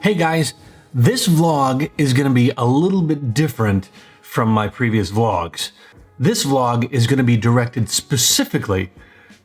Hey guys, this vlog is going to be a little bit different from my previous vlogs. This vlog is going to be directed specifically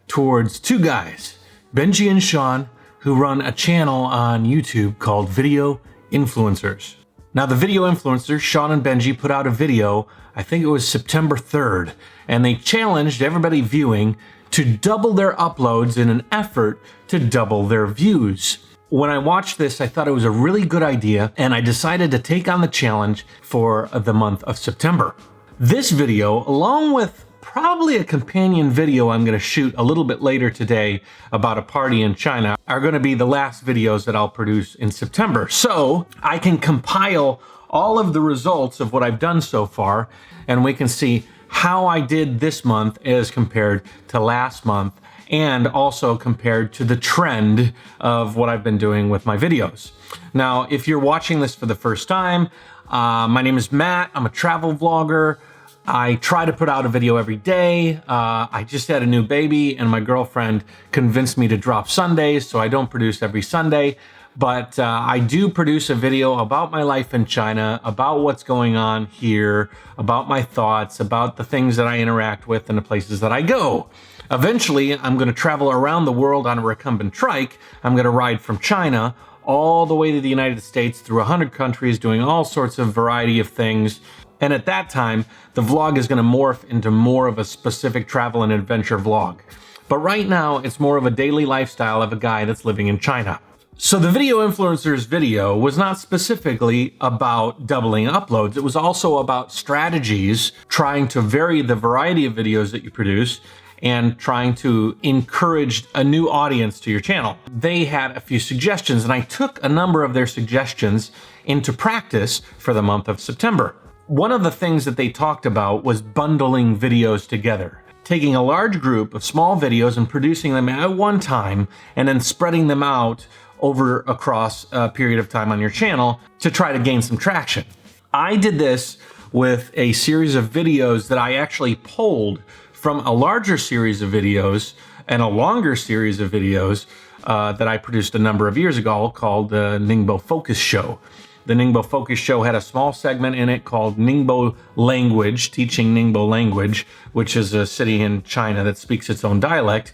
towards two guys, Benji and Sean, who run a channel on YouTube called Video Influencers. Now the video influencers, Sean and Benji, put out a video, I think it was September 3rd, and they challenged everybody viewing to double their uploads in an effort to double their views. When I watched this, I thought it was a really good idea, and I decided to take on the challenge for the month of September. This video, along with probably a companion video I'm going to shoot a little bit later today about a party in China, are going to be the last videos that I'll produce in September. So I can compile all of the results of what I've done so far, and we can see how I did this month as compared to last month, and also compared to the trend of what I've been doing with my videos. Now, if you're watching this for the first time, my name is Matt. I'm a travel vlogger. I try to put out a video every day. I just had a new baby, and my girlfriend convinced me to drop Sundays, so I don't produce every Sunday. But I do produce a video about my life in China, about what's going on here, about my thoughts, about the things that I interact with and the places that I go. Eventually, I'm going to travel around the world on a recumbent trike. I'm going to ride from China all the way to the United States through 100 countries, doing all sorts of variety of things. And at that time, the vlog is going to morph into more of a specific travel and adventure vlog. But right now, it's more of a daily lifestyle of a guy that's living in China. So the Video Influencers video was not specifically about doubling uploads. It was also about strategies, trying to vary the variety of videos that you produce and trying to encourage a new audience to your channel. They had a few suggestions, and I took a number of their suggestions into practice for the month of September. One of the things that they talked about was bundling videos together, taking a large group of small videos and producing them at one time, and then spreading them out across a period of time on your channel to try to gain some traction. I did this with a series of videos that I actually pulled from a larger series of videos and a longer series of videos that I produced a number of years ago called the Ningbo Focus Show. The Ningbo Focus Show had a small segment in it called Ningbo Language, teaching Ningbo language, which is a city in China that speaks its own dialect.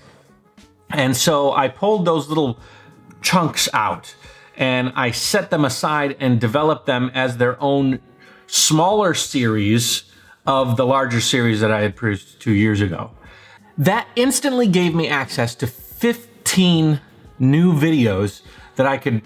And so I pulled those little chunks out and I set them aside and developed them as their own smaller series of the larger series that I had produced 2 years ago. That instantly gave me access to 15 new videos that I could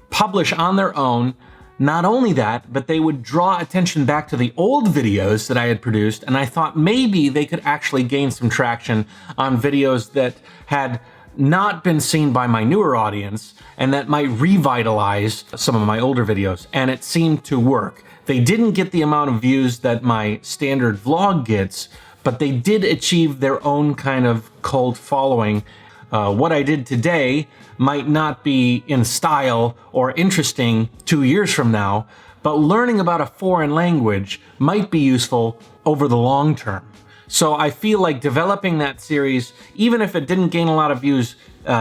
publish on their own. Not only that, but they would draw attention back to the old videos that I had produced, and I thought maybe they could actually gain some traction on videos that had not been seen by my newer audience and that might revitalize some of my older videos, and it seemed to work. They didn't get the amount of views that my standard vlog gets, but they did achieve their own kind of cult following. What I did today might not be in style or interesting 2 years from now, but learning about a foreign language might be useful over the long term. So I feel like developing that series, even if it didn't gain a lot of views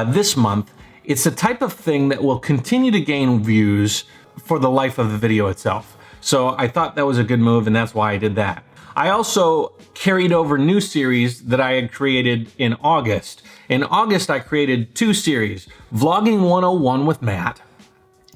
this month, it's the type of thing that will continue to gain views for the life of the video itself. So I thought that was a good move, and that's why I did that. I also carried over new series that I had created in August. In August, I created two series. Vlogging 101 with Matt,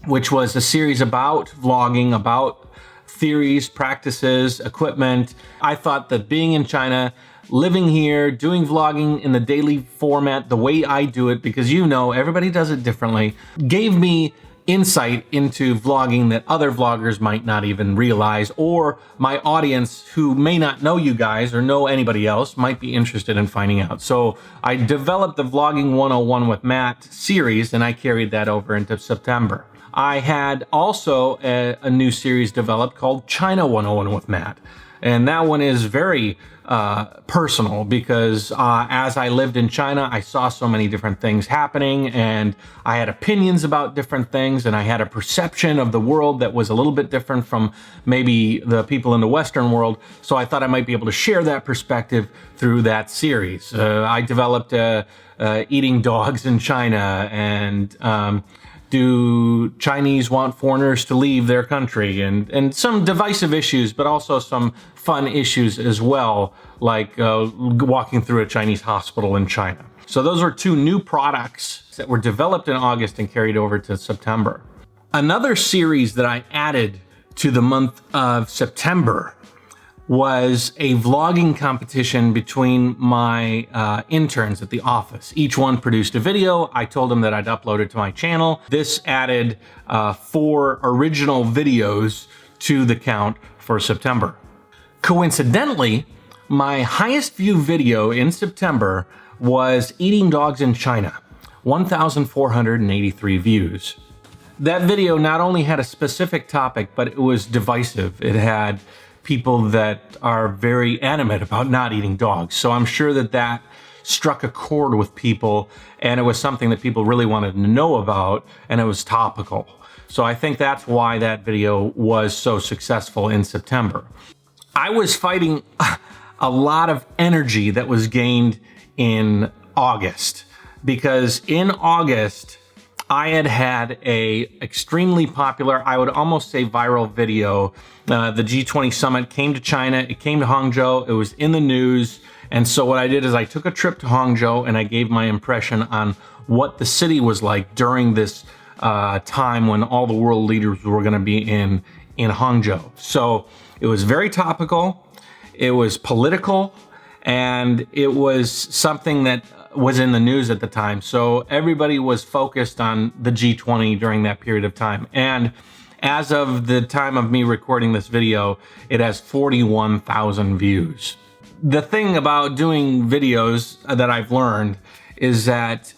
which was a series about vlogging, about theories, practices, equipment. I thought that being in China, living here, doing vlogging in the daily format, the way I do it, because you know, everybody does it differently, gave me insight into vlogging that other vloggers might not even realize, or my audience who may not know you guys or know anybody else might be interested in finding out. So I developed the Vlogging 101 with Matt series, and I carried that over into September. I had also a new series developed called China 101 with Matt. And that one is very personal because as I lived in China, I saw so many different things happening, and I had opinions about different things, and I had a perception of the world that was a little bit different from maybe the people in the Western world. So I thought I might be able to share that perspective through that series. I developed eating dogs in China and Do Chinese want foreigners to leave their country? And some divisive issues, but also some fun issues as well, like walking through a Chinese hospital in China. So those were two new products that were developed in August and carried over to September. Another series that I added to the month of September was a vlogging competition between my interns at the office. Each one produced a video. I told them that I'd upload it to my channel. This added 4 original videos to the count for September. Coincidentally, my highest view video in September was eating dogs in China, 1,483 views. That video not only had a specific topic, but it was divisive. It had people that are very animate about not eating dogs. So I'm sure that that struck a chord with people, and it was something that people really wanted to know about, and it was topical. So I think that's why that video was so successful in September. I was fighting a lot of energy that was gained in August, because in August, I had a extremely popular, I would almost say viral video. The G20 summit came to China, it came to Hangzhou, it was in the news. And so what I did is I took a trip to Hangzhou and I gave my impression on what the city was like during this time when all the world leaders were gonna be in Hangzhou. So it was very topical, it was political, and it was something that was in the news at the time. So everybody was focused on the G20 during that period of time. And as of the time of me recording this video, it has 41,000 views. The thing about doing videos that I've learned is that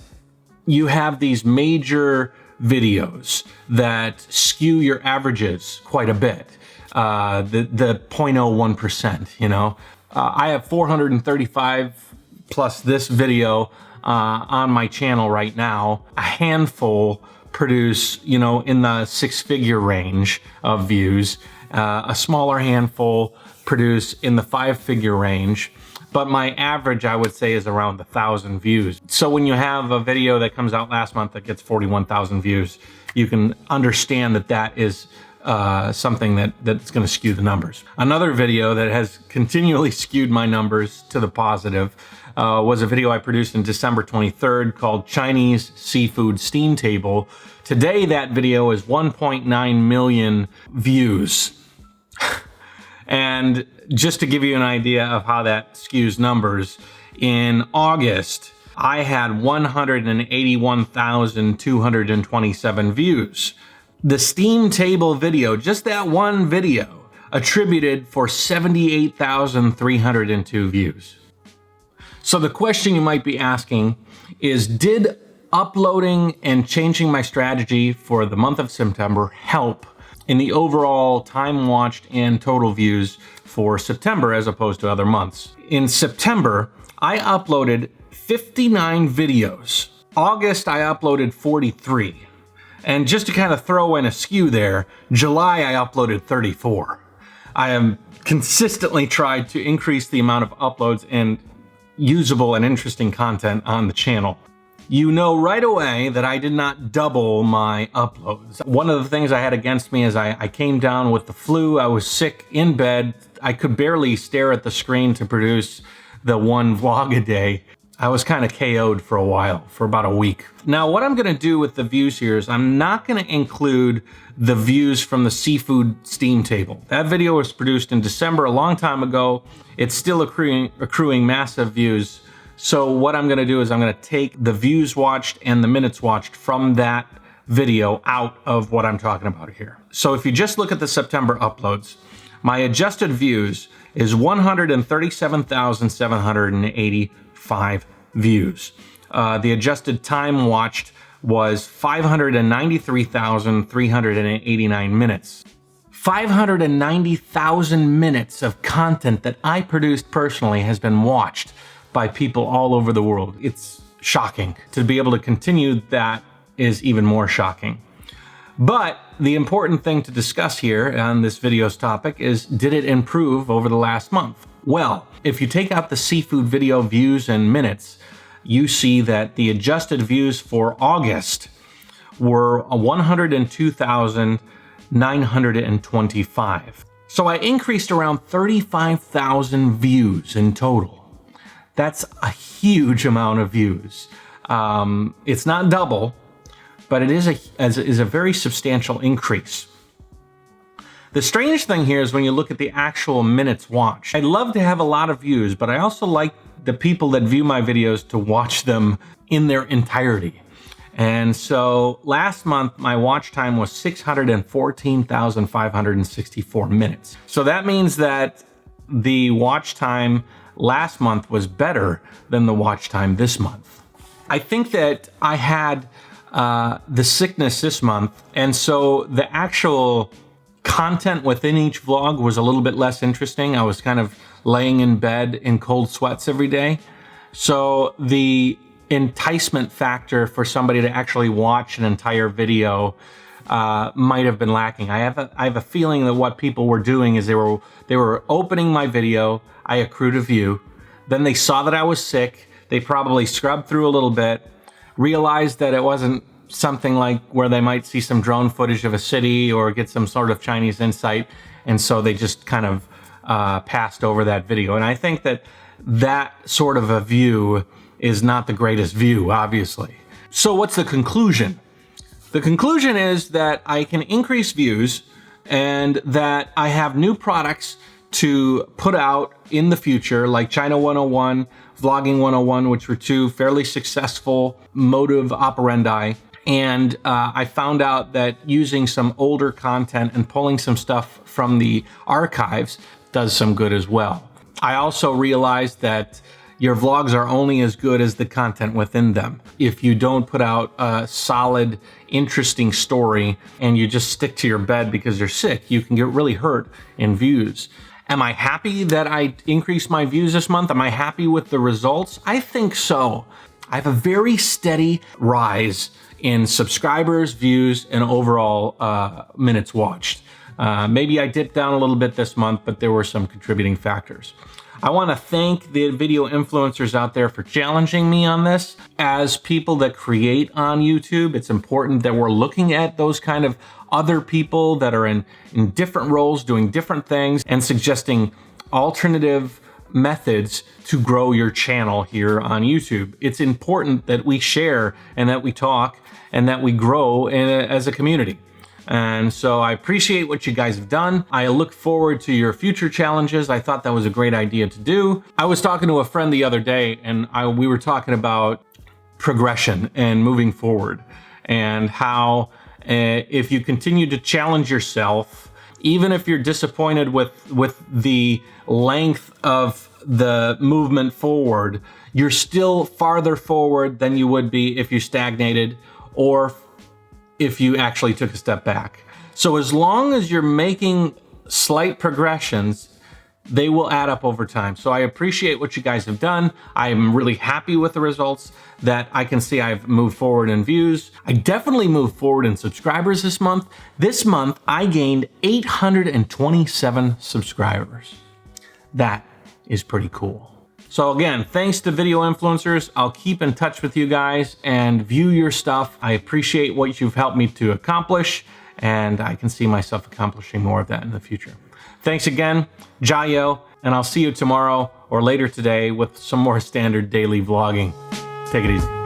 you have these major videos that skew your averages quite a bit. The 0.01%, you know. I have 435 plus this video on my channel right now. A handful produce, you know, in the 6-figure range of views. A smaller handful produce in the 5-figure range. But my average, I would say, is around 1,000 views. So when you have a video that comes out last month that gets 41,000 views, you can understand that that is something that's going to skew the numbers. Another video that has continually skewed my numbers to the positive was a video I produced in December 23rd called Chinese Seafood Steam Table. Today, that video is 1.9 million views. And just to give you an idea of how that skews numbers, in August, I had 181,227 views. The Steam Table video, just that one video, attributed for 78,302 views. So the question you might be asking is, did uploading and changing my strategy for the month of September help in the overall time watched and total views for September as opposed to other months? In September, I uploaded 59 videos. August, I uploaded 43. And just to kind of throw in a skew there, July I uploaded 34. I have consistently tried to increase the amount of uploads and usable and interesting content on the channel. You know right away that I did not double my uploads. One of the things I had against me is I came down with the flu. I was sick in bed. I could barely stare at the screen to produce the one vlog a day. I was kind of KO'd for a while, for about a week. Now, what I'm gonna do with the views here is I'm not gonna include the views from the seafood steam table. That video was produced in December, a long time ago. It's still accruing massive views. So what I'm gonna do is I'm gonna take the views watched and the minutes watched from that video out of what I'm talking about here. So if you just look at the September uploads, my adjusted views is 137,785 views. The adjusted time watched was 593,389 minutes. 590,000 minutes of content that I produced personally has been watched by people all over the world. It's shocking. To be able to continue that is even more shocking. But the important thing to discuss here on this video's topic is, did it improve over the last month? Well, if you take out the seafood video views and minutes, you see that the adjusted views for August were 102,925. So I increased around 35,000 views in total. That's a huge amount of views. It's not double, but it is a very substantial increase. The strange thing here is when you look at the actual minutes watched. I'd love to have a lot of views, but I also like the people that view my videos to watch them in their entirety. And so last month, my watch time was 614,564 minutes. So that means that the watch time last month was better than the watch time this month. I think that I had the sickness this month, and so the actual content within each vlog was a little bit less interesting. I was kind of laying in bed in cold sweats every day. So the enticement factor for somebody to actually watch an entire video might have been lacking. I have a feeling that what people were doing is they were opening my video, I accrued a view, then they saw that I was sick, they probably scrubbed through a little bit, realized that it wasn't something like where they might see some drone footage of a city or get some sort of Chinese insight, and so they just kind of passed over that video. And I think that that sort of a view is not the greatest view, obviously. So what's the conclusion? The conclusion is that I can increase views and that I have new products to put out in the future, like China 101, Vlogging 101, which were two fairly successful modus operandi. And I found out that using some older content and pulling some stuff from the archives does some good as well. I also realized that your vlogs are only as good as the content within them. If you don't put out a solid, interesting story and you just stick to your bed because you're sick, you can get really hurt in views. Am I happy that I increased my views this month? Am I happy with the results? I think so. I have a very steady rise in subscribers, views, and overall minutes watched. Maybe I dipped down a little bit this month, but there were some contributing factors. I want to thank the video influencers out there for challenging me on this. As people that create on YouTube, it's important that we're looking at those kind of other people that are in different roles, doing different things, and suggesting alternative methods to grow your channel here on YouTube. It's important that we share and that we talk and that we grow as a community. And so I appreciate what you guys have done. I look forward to your future challenges. I thought that was a great idea to do. I was talking to a friend the other day and we were talking about progression and moving forward and how if you continue to challenge yourself, even if you're disappointed with the length of the movement forward, you're still farther forward than you would be if you stagnated or if you actually took a step back. So as long as you're making slight progressions, they will add up over time. So I appreciate what you guys have done. I'm really happy with the results that I can see I've moved forward in views. I definitely moved forward in subscribers this month. This month, I gained 827 subscribers. That is pretty cool. So again, thanks to video influencers. I'll keep in touch with you guys and view your stuff. I appreciate what you've helped me to accomplish, and I can see myself accomplishing more of that in the future. Thanks again, JaYoe, and I'll see you tomorrow or later today with some more standard daily vlogging. Take it easy.